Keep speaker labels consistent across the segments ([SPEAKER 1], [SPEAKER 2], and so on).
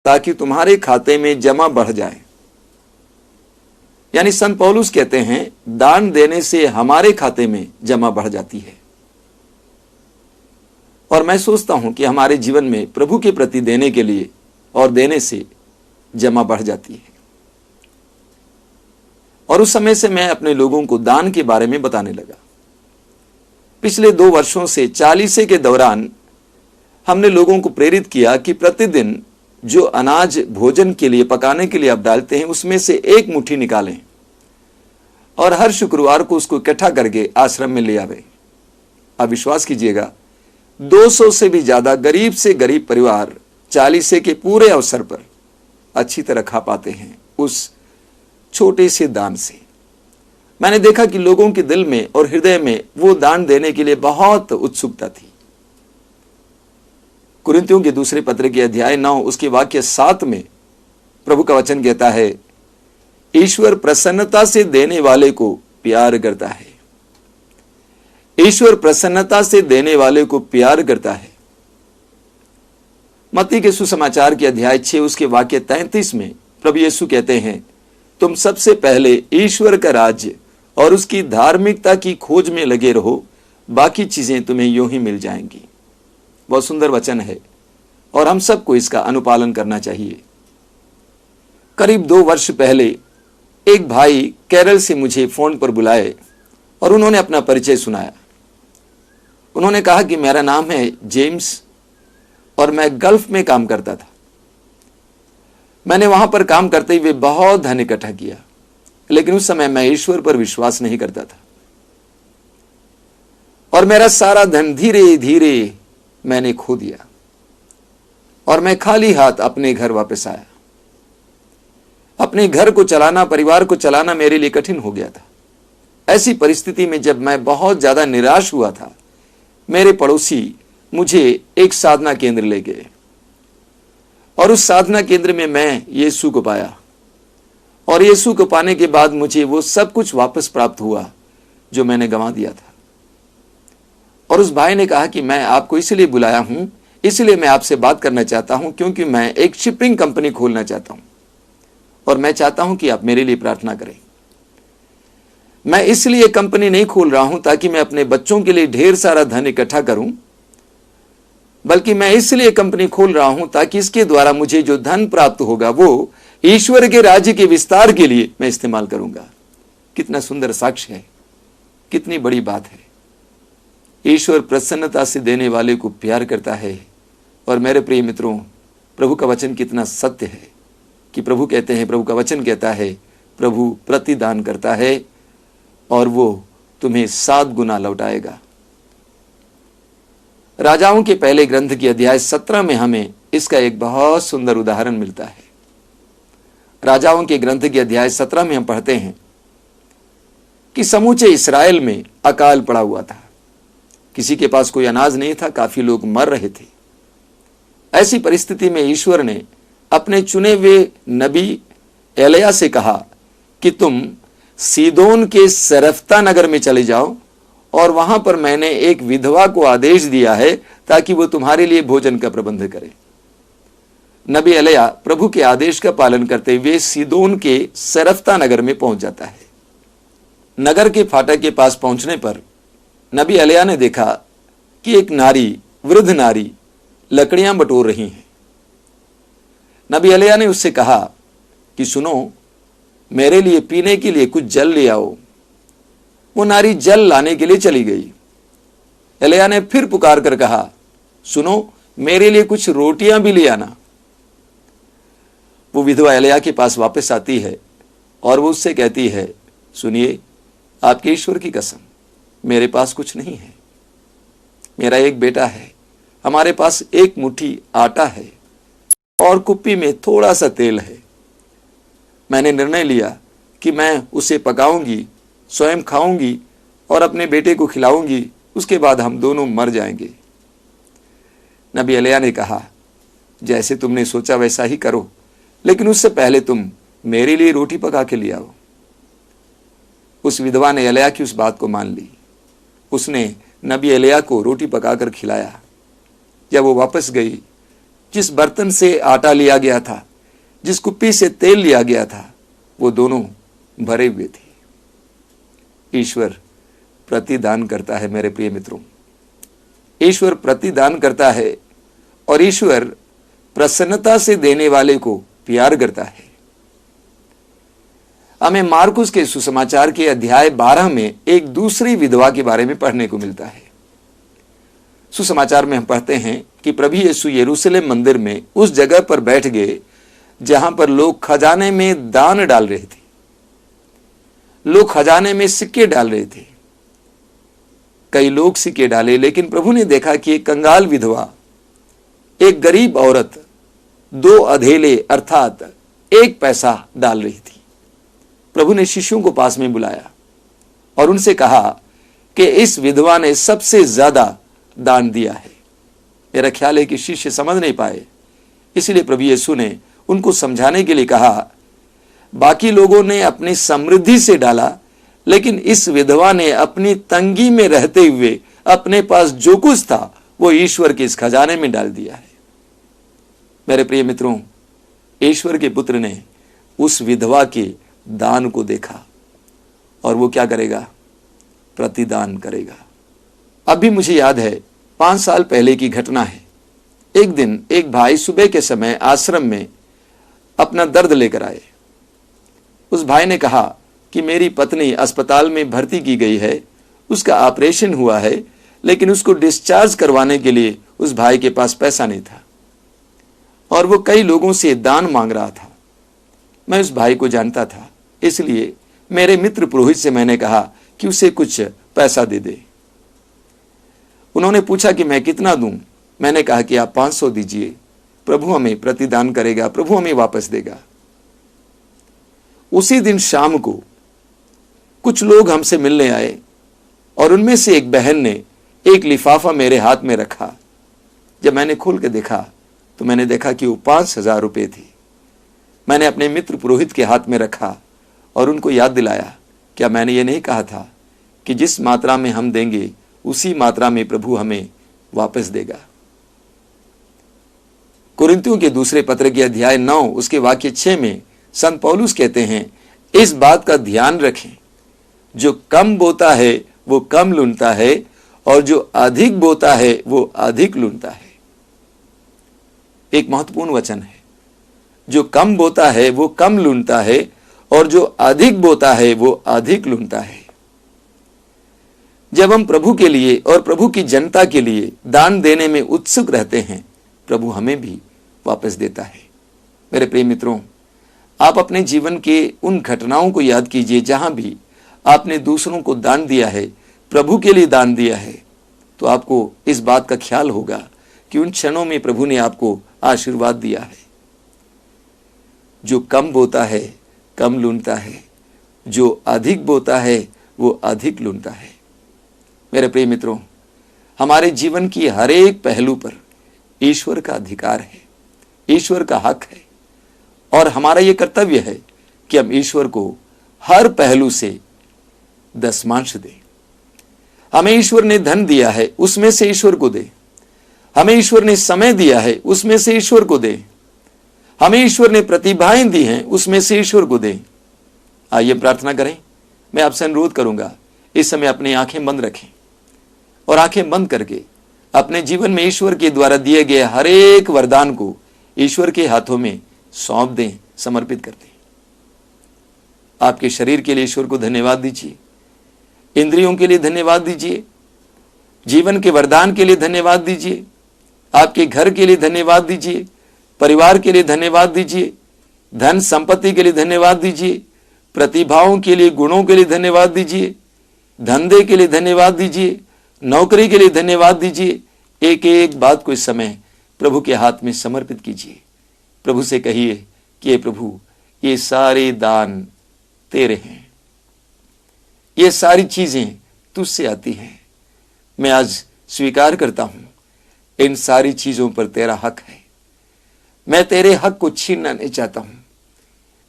[SPEAKER 1] ताकि तुम्हारे खाते में जमा बढ़ जाए। यानी संत पौलुस कहते हैं दान देने से हमारे खाते में जमा बढ़ जाती है। और मैं सोचता हूं कि हमारे जीवन में प्रभु के प्रति देने के लिए और देने से जमा बढ़ जाती है। और उस समय से मैं अपने लोगों को दान के बारे में बताने लगा। पिछले 2 वर्षों से 40 के दौरान हमने लोगों को प्रेरित किया कि प्रतिदिन जो अनाज भोजन के लिए पकाने के लिए आप डालते हैं उसमें से 1 मुट्ठी निकालें और हर शुक्रवार को उसको इकट्ठा करके आश्रम में ले आवे। आप विश्वास कीजिएगा 200 से भी ज्यादा गरीब से गरीब परिवार 40 के पूरे अवसर पर अच्छी तरह खा पाते हैं उस छोटे से दान से। मैंने देखा कि लोगों के दिल में और हृदय में वो दान देने के लिए बहुत उत्सुकता थी। कुरिन्थियों के दूसरे पत्र के अध्याय 9 उसके वाक्य 7 में प्रभु का वचन कहता है, ईश्वर प्रसन्नता से देने वाले को प्यार करता है। ईश्वर प्रसन्नता से देने वाले को प्यार करता है। मत्ती के सुसमाचार के अध्याय 6 उसके वाक्य 33 में प्रभु यीशु कहते हैं, तुम सबसे पहले ईश्वर का राज्य और उसकी धार्मिकता की खोज में लगे रहो, बाकी चीजें तुम्हें यूं ही मिल जाएंगी। बहुत सुंदर वचन है और हम सबको इसका अनुपालन करना चाहिए। करीब 2 वर्ष पहले एक भाई केरल से मुझे फोन पर बुलाए और उन्होंने अपना परिचय सुनाया। उन्होंने कहा कि मेरा नाम है जेम्स और मैं गल्फ में काम करता था। मैंने वहां पर काम करते हुए बहुत धन इकट्ठा किया, लेकिन उस समय मैं ईश्वर पर विश्वास नहीं करता था और मेरा सारा धन धीरे धीरे मैंने खो दिया और मैं खाली हाथ अपने घर वापस आया। अपने घर को चलाना, परिवार को चलाना मेरे लिए कठिन हो गया था। ऐसी परिस्थिति में जब मैं बहुत ज्यादा निराश हुआ था, मेरे पड़ोसी मुझे एक साधना केंद्र ले गए और उस साधना केंद्र में मैं यीशु को पाया और यीशु को पाने के बाद मुझे वो सब कुछ वापस प्राप्त हुआ जो मैंने गंवा दिया था। और उस भाई ने कहा कि मैं आपको इसलिए बुलाया हूं, इसलिए मैं आपसे बात करना चाहता हूं क्योंकि मैं एक शिपिंग कंपनी खोलना चाहता हूं और मैं चाहता हूं कि आप मेरे लिए प्रार्थना करें। मैं इसलिए कंपनी नहीं खोल रहा हूं ताकि मैं अपने बच्चों के लिए ढेर सारा धन इकट्ठा करूं, बल्कि मैं इसलिए कंपनी खोल रहा हूं ताकि इसके द्वारा मुझे जो धन प्राप्त होगा वो ईश्वर के राज्य के विस्तार के लिए मैं इस्तेमाल करूंगा। कितना सुंदर साक्ष्य है, कितनी बड़ी बात है। ईश्वर प्रसन्नता से देने वाले को प्यार करता है। और मेरे प्रिय मित्रों, प्रभु का वचन कितना सत्य है कि प्रभु कहते हैं, प्रभु का वचन कहता है, प्रभु प्रतिदान करता है और वो तुम्हें 7 गुना लौटाएगा। राजाओं के पहले ग्रंथ के अध्याय 17 में हमें इसका एक बहुत सुंदर उदाहरण मिलता है। राजाओं के ग्रंथ के अध्याय 17 में हम पढ़ते हैं कि समूचे इस्राएल में अकाल पड़ा हुआ था। किसी के पास कोई अनाज नहीं था, काफी लोग मर रहे थे। ऐसी परिस्थिति में ईश्वर ने अपने चुने हुए नबी एलिया से कहा कि तुम सीदोन के सरफ्ता नगर में चले जाओ और वहां पर मैंने एक विधवा को आदेश दिया है ताकि वो तुम्हारे लिए भोजन का प्रबंध करे। नबी एलिया प्रभु के आदेश का पालन करते हुए सीदोन के सरफ्ता नगर में पहुंच जाता है। नगर के फाटक के पास पहुंचने पर नबी एलिया ने देखा कि एक नारी, वृद्ध नारी लकड़ियां बटोर रही हैं। नबी एलिया ने उससे कहा कि सुनो, मेरे लिए पीने के लिए कुछ जल ले आओ। वो नारी जल लाने के लिए चली गई। एलिया ने फिर पुकार कर कहा, सुनो, मेरे लिए कुछ रोटियां भी ले आना। वो विधवा एलिया के पास वापस आती है और वो उससे कहती है, सुनिए, आपके ईश्वर की कसम, मेरे पास कुछ नहीं है। मेरा एक बेटा है, हमारे पास 1 मुट्ठी आटा है और कुप्पी में थोड़ा सा तेल है। मैंने निर्णय लिया कि मैं उसे पकाऊंगी, स्वयं खाऊंगी और अपने बेटे को खिलाऊंगी, उसके बाद हम दोनों मर जाएंगे। नबी एलिया ने कहा, जैसे तुमने सोचा वैसा ही करो, लेकिन उससे पहले तुम मेरे लिए रोटी पका के ले आओ। उस विधवा ने एलिया की उस बात को मान ली। उसने नबी एलिया को रोटी पकाकर खिलाया। जब वो वापस गई जिस बर्तन से आटा लिया गया था, जिस कुप्पी से तेल लिया गया था, वो दोनों भरे हुए थे। ईश्वर प्रतिदान करता है मेरे प्रिय मित्रों, ईश्वर प्रतिदान करता है और ईश्वर प्रसन्नता से देने वाले को प्यार करता है। हमें मार्कुस के सुसमाचार के अध्याय 12 में एक दूसरी विधवा के बारे में पढ़ने को मिलता है। सुसमाचार में हम पढ़ते हैं कि प्रभु यीशु यरूशलेम मंदिर में उस जगह पर बैठ गए जहां पर लोग खजाने में दान डाल रहे थे, लोग खजाने में सिक्के डाल रहे थे। कई लोग सिक्के डाले, लेकिन प्रभु ने देखा कि एक कंगाल विधवा, एक गरीब औरत 2 अधेले अर्थात 1 पैसा डाल रही थी। प्रभु ने शिष्यों को पास में बुलाया और उनसे कहा कि इस विधवा ने सबसे ज्यादा दान दिया है। मेरा ख्याल है कि शिष्य समझ नहीं पाए, इसलिए प्रभु यीशु ने उनको समझाने के लिए कहा, बाकी लोगों ने अपनी समृद्धि से डाला, लेकिन इस विधवा ने अपनी तंगी में रहते हुए अपने पास जो कुछ था वो ईश्वर के इस खजाने में डाल दिया है। मेरे प्रिय मित्रों, ईश्वर के पुत्र ने उस विधवा के दान को देखा और वो क्या करेगा? प्रतिदान करेगा। अभी मुझे याद है, 5 साल पहले की घटना है। एक दिन एक भाई सुबह के समय आश्रम में अपना दर्द लेकर आए। उस भाई ने कहा कि मेरी पत्नी अस्पताल में भर्ती की गई है, उसका ऑपरेशन हुआ है, लेकिन उसको डिस्चार्ज करवाने के लिए उस भाई के पास पैसा नहीं था और वो कई लोगों से दान मांग रहा था। मैं उस भाई को जानता था, इसलिए मेरे मित्र पुरोहित से मैंने कहा कि उसे कुछ पैसा दे दे। उन्होंने पूछा कि मैं कितना दूं? मैंने कहा कि आप 500 दीजिए, प्रभु हमें प्रतिदान करेगा, प्रभु हमें वापस देगा। उसी दिन शाम को कुछ लोग हमसे मिलने आए और उनमें से एक बहन ने एक लिफाफा मेरे हाथ में रखा। जब मैंने खोल के देखा तो मैंने देखा कि वो 5,000 रुपये थी। मैंने अपने मित्र पुरोहित के हाथ में रखा और उनको याद दिलाया, क्या मैंने ये नहीं कहा था कि जिस मात्रा में हम देंगे उसी मात्रा में प्रभु हमें वापस देगा। कुरिन्थियों के दूसरे पत्र के अध्याय 9 उसके वाक्य 6 में संत पौलुस कहते हैं, इस बात का ध्यान रखें, जो कम बोता है वो कम लूटता है और जो अधिक बोता है वो अधिक लूटता है। एक महत्वपूर्ण वचन है, जो कम बोता है वो कम लूटता है और जो अधिक बोता है वो अधिक लूटता है। जब हम प्रभु के लिए और प्रभु की जनता के लिए दान देने में उत्सुक रहते हैं, प्रभु हमें भी वापस देता है। मेरे प्रिय मित्रों, आप अपने जीवन के उन घटनाओं को याद कीजिए जहां भी आपने दूसरों को दान दिया है, प्रभु के लिए दान दिया है, तो आपको इस बात का ख्याल होगा कि उन क्षणों में प्रभु ने आपको आशीर्वाद दिया है। जो कम बोता है कम लूटता है, जो अधिक बोता है वो अधिक लूटता है। मेरे प्रिय मित्रों, हमारे जीवन की हर एक पहलू पर ईश्वर का अधिकार है, ईश्वर का हक है और हमारा यह कर्तव्य है कि हम ईश्वर को हर पहलू से दशमांश दें। हमें ईश्वर ने धन दिया है, उसमें से ईश्वर को दे। हमें ईश्वर ने समय दिया है, उसमें से ईश्वर को दे। हमें ईश्वर ने प्रतिभाएं दी हैं, उसमें से ईश्वर को दे। आइए प्रार्थना करें। मैं आपसे अनुरोध करूंगा, इस समय अपनी आंखें बंद रखें और आंखें बंद करके अपने जीवन में ईश्वर के द्वारा दिए गए हर एक वरदान को ईश्वर के हाथों में सौंप दें, समर्पित कर दें। आपके शरीर के लिए ईश्वर को धन्यवाद दीजिए, इंद्रियों के लिए धन्यवाद दीजिए, जीवन के वरदान के लिए धन्यवाद दीजिए, आपके घर के लिए धन्यवाद दीजिए, परिवार के लिए धन्यवाद दीजिए, धन संपत्ति के लिए धन्यवाद दीजिए, प्रतिभाओं के लिए, गुणों के लिए धन्यवाद दीजिए, धंधे के लिए धन्यवाद दीजिए, नौकरी के लिए धन्यवाद दीजिए। एक एक बात को इस समय प्रभु के हाथ में समर्पित कीजिए। प्रभु से कहिए कि हे प्रभु, ये सारे दान तेरे हैं, ये सारी चीजें तुझसे आती हैं। मैं आज स्वीकार करता हूं, इन सारी चीजों पर तेरा हक है। मैं तेरे हक को छीनना नहीं चाहता हूं,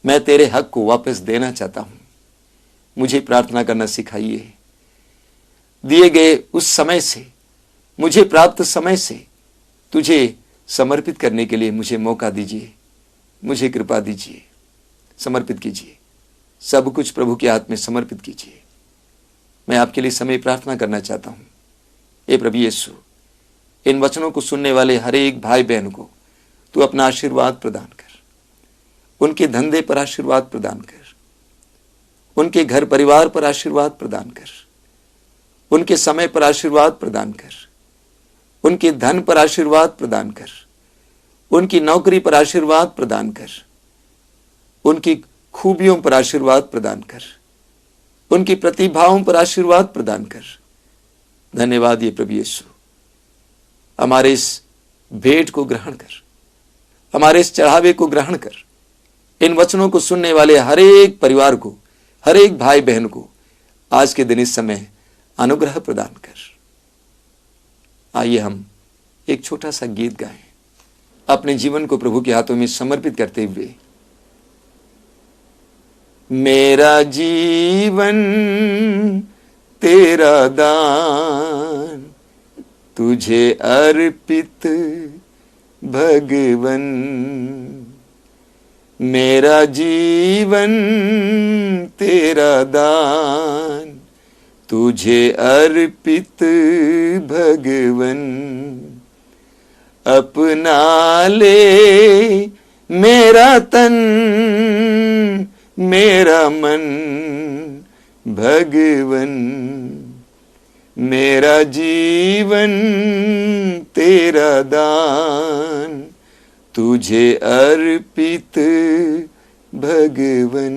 [SPEAKER 1] मैं तेरे हक को वापस देना चाहता हूं। मुझे प्रार्थना करना सिखाइए। दिए गए उस समय से, मुझे प्राप्त समय से तुझे समर्पित करने के लिए मुझे मौका दीजिए, मुझे कृपा दीजिए। समर्पित कीजिए, सब कुछ प्रभु के हाथ में समर्पित कीजिए। मैं आपके लिए समय प्रार्थना करना चाहता हूँ। हे प्रभु यीशु, इन वचनों को सुनने वाले हर एक भाई बहन को तू अपना आशीर्वाद प्रदान कर। उनके धंधे पर आशीर्वाद प्रदान कर, उनके घर परिवार पर आशीर्वाद प्रदान कर, उनके समय पर आशीर्वाद प्रदान कर, उनके धन पर आशीर्वाद प्रदान कर, उनकी नौकरी पर आशीर्वाद प्रदान कर, उनकी खूबियों पर आशीर्वाद प्रदान कर, उनकी प्रतिभाओं पर आशीर्वाद प्रदान कर। धन्यवाद ये प्रभु यीशु। हमारे इस भेंट को ग्रहण कर, हमारे इस चढ़ावे को ग्रहण कर। इन वचनों को सुनने वाले हर एक परिवार को, हर एक भाई बहन को आज के दिन इस समय अनुग्रह प्रदान कर। आइए हम एक छोटा सा गीत गाएं, अपने जीवन को प्रभु के हाथों में समर्पित करते हुए। मेरा जीवन तेरा दान, तुझे अर्पित भगवन। मेरा जीवन तेरा दान, तुझे अर्पित भगवन। अपना ले मेरा तन, मेरा मन भगवन। मेरा जीवन तेरा दान, तुझे अर्पित भगवन।